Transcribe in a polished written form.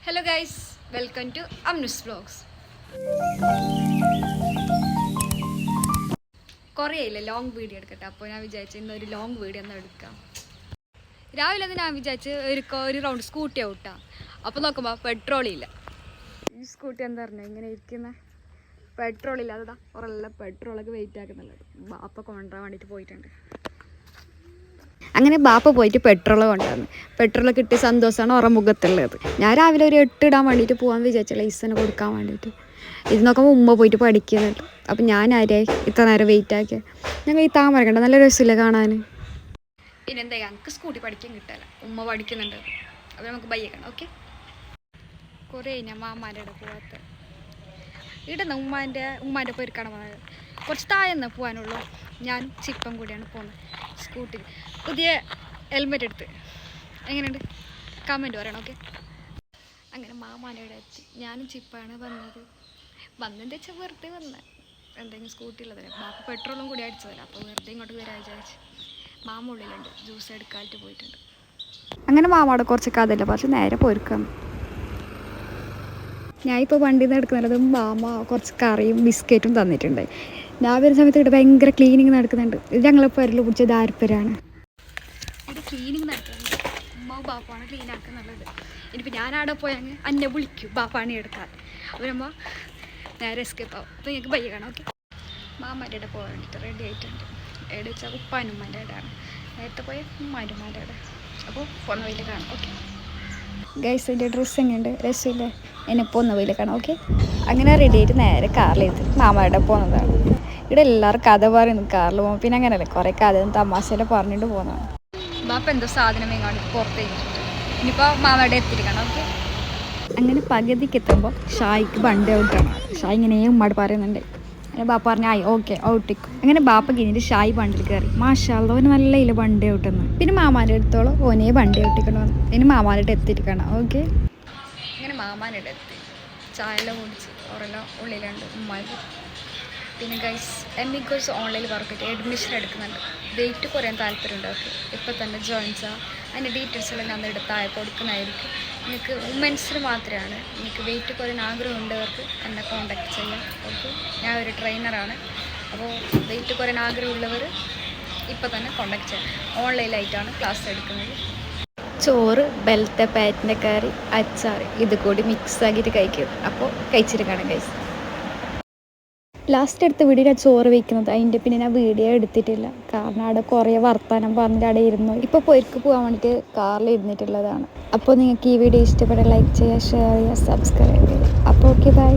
Hello guys, welcome to Amnu's vlogs. കുറേ ഇല്ല long video എടുക്കട്ടെ. അപ്പോൾ ഞാൻ വിചാരിച്ചു ഇന്നൊരു ലോങ് വീഡിയോ ഒന്ന് എടുക്കാം. രാവിലെ തന്നെ ഞാൻ വിചാരിച്ച് ഒരു റൗണ്ട് സ്കൂട്ടി ഔട്ടാ. അപ്പോൾ നോക്കുമ്പോൾ പെട്രോൾ ഇല്ല. ഈ സ്കൂട്ടി എന്താ പറഞ്ഞത് ഇങ്ങനെ ഇരിക്കുന്ന പെട്രോൾ ഇല്ല. അതാ കുറേ പെട്രോളൊക്കെ വെയിറ്റ് ആക്കുന്നുള്ളത്. അപ്പോൾ കൊണ്ടുവരാൻ വേണ്ടിയിട്ട് പോയിട്ടുണ്ട്. അങ്ങനെ ബാപ്പ പോയിട്ട് പെട്രോൾ കൊണ്ടുവന്നു. പെട്രോൾ കിട്ടിയ സന്തോഷമാണ് ഓരോ മുഖത്തുള്ളത്. ഞാൻ രാവിലെ ഒരു 8 ഇടാൻ വേണ്ടിയിട്ട് പോകാൻ വിചാരിച്ച ലൈസൻസ് കൊടുക്കാൻ വേണ്ടിയിട്ട്. ഇത് നോക്കുമ്പോൾ ഉമ്മ പോയിട്ട് പഠിക്കുന്നുണ്ട്. അപ്പം ഞാൻ ആരെയായി ഇത്ര നേരം വെയിറ്റ് ആക്കിയത്. ഞങ്ങൾ ഈ താമര കണ്ട നല്ല രസമില്ല കാണാൻ. പിന്നെന്താ ഞങ്ങൾക്ക് സ്കൂട്ടി പഠിക്കാൻ കിട്ടാല്ല, ഉമ്മ പഠിക്കുന്നുണ്ട്. അപ്പോൾ നമുക്ക് ബയ്യക്കണം. ഓക്കെ, കുറേ ഞാൻ മാമാരുടെ പോകാത്ത ഇടുന്ന ഉമ്മാൻ്റെ പോയിരിക്കാണ് പോകുന്നത്. കുറച്ച് താഴെ പോകാനുള്ളൂ. ഞാൻ ചിപ്പം കൂടിയാണ് പോകുന്നത് സ്കൂട്ടി. പുതിയ ഹെൽമെറ്റ് എടുത്ത് എങ്ങനെയുണ്ട് കമൻറ്റ് പറയണം. ഓക്കെ, അങ്ങനെ മാമാൻ്റെ ഇവിടെ എത്തി. ഞാനും ചിപ്പാണ് വന്നതെന്ന് വെച്ചാൽ വെറുതെ വന്നത്. എന്തെങ്കിലും സ്കൂട്ടി ഉള്ളതല്ലേ, ബാപ്പ പെട്രോളും കൂടി അടിച്ചതല്ല. അപ്പോൾ വെറുതെ ഇങ്ങോട്ട് വരാൻ വിചാരിച്ച്. മാമ ഉള്ളിലുണ്ട്, ജ്യൂസ് എടുക്കാനായിട്ട് പോയിട്ടുണ്ട്. അങ്ങനെ മാമയുടെ കുറച്ച് കഥയില്ല, പക്ഷെ നേരെ പോയിരിക്കാം. ഞാനിപ്പോൾ വണ്ടിയിൽ നിന്ന് എടുക്കുന്നത് മാമ കുറച്ച് കറിയും ബിസ്ക്കറ്റും തന്നിട്ടുണ്ട്. ഞാൻ വരുന്ന സമയത്ത് ഇവിടെ ഭയങ്കര ക്ലീനിങ് നടക്കുന്നുണ്ട്. ഇത് ഞങ്ങളെ പേരിൽ പിടിച്ച ദാരിപ്പരാണ്. ഇവിടെ ക്ലീനിങ് നടക്കുന്നുണ്ട്. ഉമ്മാവും ബാപ്പാണ് ക്ലീൻ ആക്കുന്നുള്ളത്. ഇനിയിപ്പോൾ ഞാനവിടെ പോയാൽ അന്നെ വിളിക്കും ബാപ്പാണി എടുക്കാൻ. അവരമ്മ നേരെ എസ്കേപ്പ് ആവും. അപ്പോൾ ഞങ്ങൾക്ക് ബയ്യ കാണാം. ഓക്കെ, മാമാൻ്റെ ഇവിടെ പോകാൻ വേണ്ടിയിട്ട് റെഡി ആയിട്ടുണ്ട്. എവിടെ വെച്ചാൽ ഉപ്പാനുമ്മാൻ്റെ ഇടയാണ്. നേരത്തെ പോയ ഉമ്മാനുമ്മാൻ്റെ ഇട. അപ്പോൾ പോകുന്ന വഴിയിൽ കാണാം. ഓക്കെ ഗൈസ്, എൻ്റെ ഡ്രസ്സ് എങ്ങനെയുണ്ട്, രസമില്ലേ? എന്നെ പോകുന്ന വഴിയിൽ കാണാം. ഓക്കെ, അങ്ങനെ റെഡി ആയിട്ട് നേരെ കാറിലെത്തി മാമാരുടെ പോകുന്നതാണ്. ഇവിടെ എല്ലാവരും കഥ പറയുന്നു കാറിൽ പോകുമ്പോൾ. പിന്നെ അങ്ങനെയല്ലേ കുറേ കഥയും തമാശയെല്ലാം പറഞ്ഞിട്ട് പോകുന്നതാണ്. ബാപ്പ എന്തോ സാധനം എങ്ങാണ്ട് പുറത്തേക്ക് ഇനിയിപ്പോൾ മാമയുടെ എത്തിയിരിക്കണം. ഓക്കെ, അങ്ങനെ പകുതിക്ക് എത്തുമ്പോൾ ഷായിക്ക് വണ്ടി ഔട്ടാണ്. ഷായ് ഇങ്ങനെ ഉമ്മാട് പറയുന്നുണ്ട്. അങ്ങനെ ബാപ്പ പറഞ്ഞ ആയി ഓക്കെ ഔട്ടിക്കും. അങ്ങനെ ബാപ്പ കഴിഞ്ഞിട്ട് ഷായ് വണ്ടിയിൽ കയറി. മാഷാഅല്ലാഹ് ഓന് നല്ല ഇല്ല വണ്ടി ഔട്ടെന്ന്. പിന്നെ മാമാൻ്റെ അടുത്തോളം ഓനെ വണ്ടി ഔട്ടിക്കണം. ഇനി മാമാൻ്റെ എത്തിയിരിക്കണം. ഓക്കെ, അങ്ങനെ മാമാൻ്റെ എത്തി. ചായ എല്ലാം കുടിച്ച് ഓരെല്ലാം ഉള്ളിലുണ്ട് ഉമ്മാര്. പിന്നെ ഗൈസ് എം.ഇ കോഴ്സ് ഓൺലൈനിൽ വർക്കിട്ട് അഡ്മിഷൻ എടുക്കുന്നുണ്ട്. വെയിറ്റ് കുറയാൻ താല്പര്യമുണ്ട്. ഓക്കെ, ഇപ്പോൾ തന്നെ ജോയിൻ ചെയ്യാം. അതിൻ്റെ ഡീറ്റെയിൽസ് എല്ലാം ഞാൻ എടുത്താൽ കൊടുക്കുന്നതായിരിക്കും. നിങ്ങൾക്ക് വുമൻസിന് മാത്രമാണ്. നിങ്ങൾക്ക് വെയിറ്റ് കുറയാൻ ആഗ്രഹമുണ്ടവർക്ക് എന്നെ കോൺടാക്ട് ചെയ്യാം. ഓക്കെ, ഞാൻ ഒരു ട്രെയിനറാണ്. അപ്പോൾ വെയിറ്റ് കുറയാൻ ആഗ്രഹമുള്ളവർ ഇപ്പോൾ തന്നെ കോൺടാക്ട് ചെയ്യാം. ഓൺലൈനായിട്ടാണ് ക്ലാസ് എടുക്കുന്നത്. ചോറ്, ബെൽത്തെ പാറ്റിൻ്റെ കറി, അച്ചാർ ഇത് കൂടി മിക്സ് ആക്കിയിട്ട് കഴിക്കും. അപ്പോൾ കഴിച്ചിട്ട് കാണാം ഗൈസ്. ലാസ്റ്റ് എടുത്ത വീഡിയോ ചോറ് വയ്ക്കുന്നത്. അതിൻ്റെ പിന്നെ ഞാൻ വീഡിയോ എടുത്തിട്ടില്ല, കാരണം അവിടെ കുറേ വർത്താനം പറഞ്ഞിട്ട് അവിടെ ഇരുന്നു. ഇപ്പോൾ പോയിക്ക് പോകാൻ വേണ്ടിയിട്ട് കാറിൽ ഇരുന്നിട്ടുള്ളതാണ്. അപ്പോൾ നിങ്ങൾക്ക് ഈ വീഡിയോ ഇഷ്ടപ്പെട്ട ലൈക്ക് ചെയ്യുക, ഷെയർ ചെയ്യുക, സബ്സ്ക്രൈബ് ചെയ്യുക. അപ്പോൾ ഓക്കെ, ബൈ.